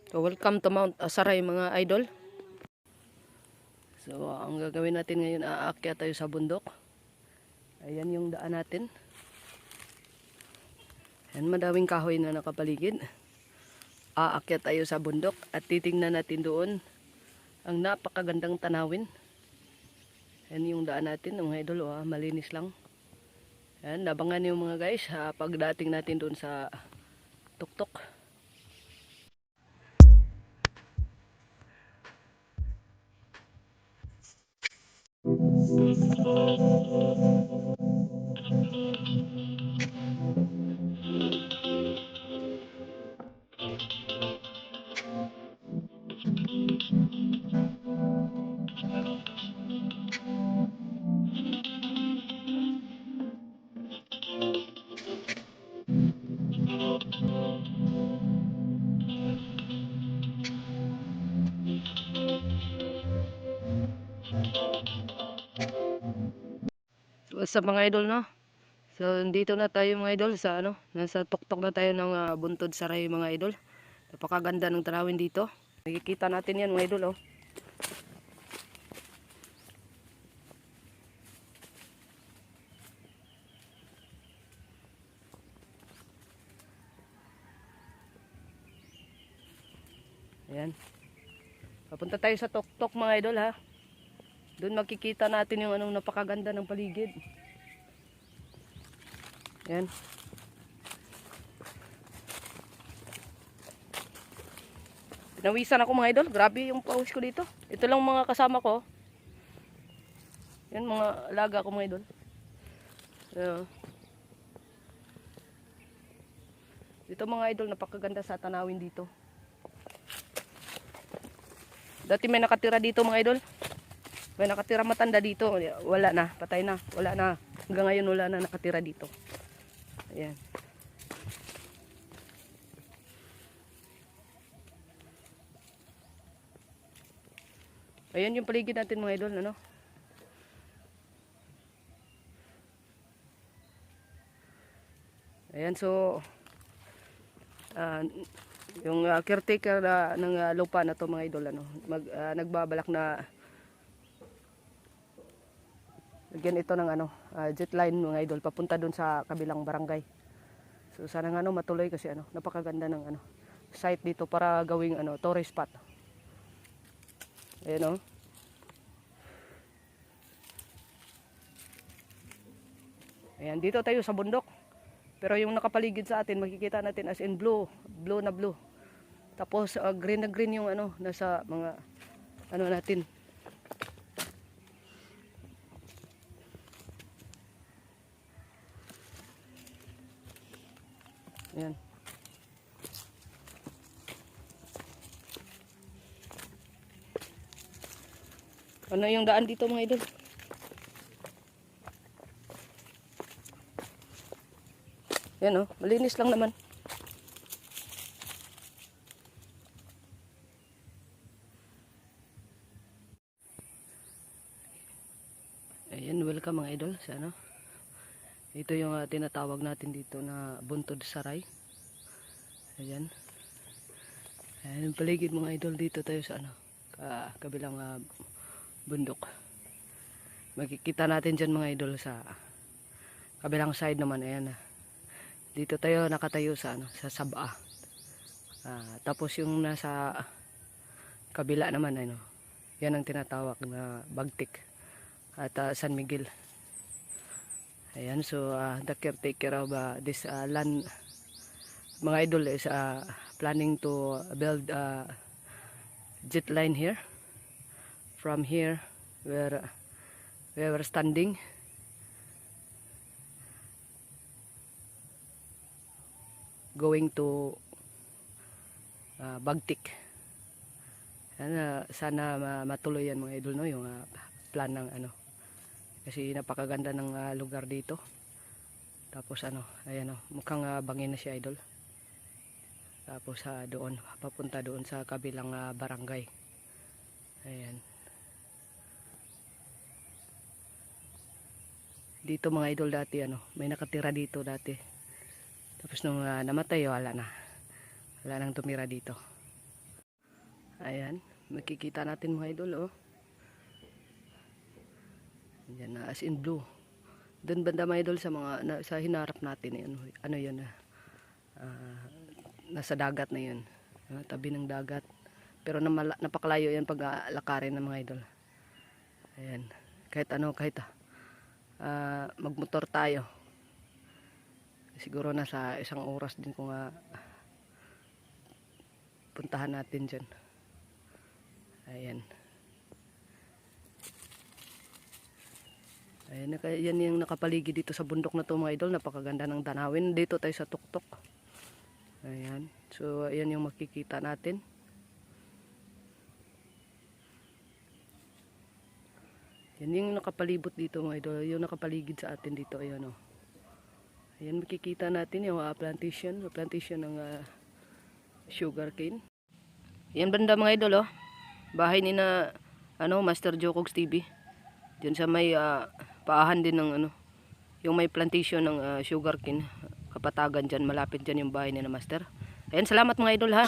So, welcome to Mount Asaray mga idol. So, ang gagawin natin ngayon, aakyat tayo sa bundok. Ayan yung daan natin. Ayan, madaming kahoy na nakapaligid. Aakyat tayo sa bundok at titingnan natin doon ang napakagandang tanawin. Ayan yung daan natin mga idol, malinis lang. Ayan, nabangan yung mga guys pagdating natin doon sa tuktok. So, sa mga idol, no? So, dito na tayo mga idol sa nasa tuktok na tayo ng Buntod Saray mga idol. Napakaganda ng tanawin dito. Nakikita natin yan mga idol, oh. Ayan. Papunta tayo sa tuktok mga idol, ha. Doon makikita natin yung napakaganda ng paligid. Ayan. Pinawisan ako mga idol. Grabe yung pawis ko dito. Ito lang mga kasama ko. Yan mga alaga ko mga idol. Dito mga idol, napakaganda sa tanawin dito. Dati may nakatira dito mga idol. May nakatira matanda dito. Wala na, patay na. Wala na. Hanggang ngayon wala na nakatira dito. Ayan. Ayan yung paligid natin mga idol, ano? Ayan, so yung caretaker ng lupa na to mga idol, nagbabalak na lagyan ito ng jet line mga idol papunta dun sa kabilang barangay. So sana nga matuloy kasi napakaganda ng site dito para gawing tourist spot. Ayan, oh. Ayan, dito tayo sa bundok. Pero yung nakapaligid sa atin, makikita natin as in blue na blue. Tapos green na green yung nasa mga natin. Ayan. Ano yung daan dito mga idol? Yan, oh, malinis lang naman. Ayan, welcome mga idol sa ito yung tinatawag natin dito na Buntod Saray. Ayan. Ayan, paligid mga idol, dito tayo sa kabilang bundok. Makikita natin dyan mga idol sa kabilang side naman. Ayan, dito tayo nakatayo sa sa Saba. Tapos yung nasa kabila naman yan ang tinatawag na Bagtik at San Miguel. Ayan, so the caretaker of this land mga idol is planning to build jet line here from here where we were standing going to Bagtik. Sana matuloy yan mga idol, no, yung plan ng kasi napakaganda ng lugar dito. Tapos ayan, mukhang bangin na siya idol. Tapos doon papunta doon sa kabilang barangay. Ayan. Dito mga idol dati may nakatira dito dati. Tapos nung namatay wala na. Wala nang tumira dito. Ayan, makikita natin mga idol, oh. Yan na, as in blue. Doon banda mga idol sa mga sa hinarap natin, ano yun, nasa dagat na yun, tabi ng dagat. Pero napakalayo yan pag lakarin ng mga idol. Ayan, kahit magmotor tayo, siguro nasa 1 oras din kung puntahan natin dyan. Ayan. Ayan, yan yung nakapaligid dito sa bundok na to mga idol. Napakaganda ng tanawin. Dito tayo sa tuktok. Ayan. So, ayan yung makikita natin. Yan yung nakapalibot dito mga idol. Yung nakapaligid sa atin dito. Ayan, oh. Ayan, makikita natin yung plantation ng sugar cane. Yan banda mga idol, oh. Bahay ni na Master Jokogs TV. Diyan sa may paahan din ng yung may plantation ng sugarcane, kapatagan diyan, malapit diyan yung bahay ni na Master. Ayan, salamat mga idol ha.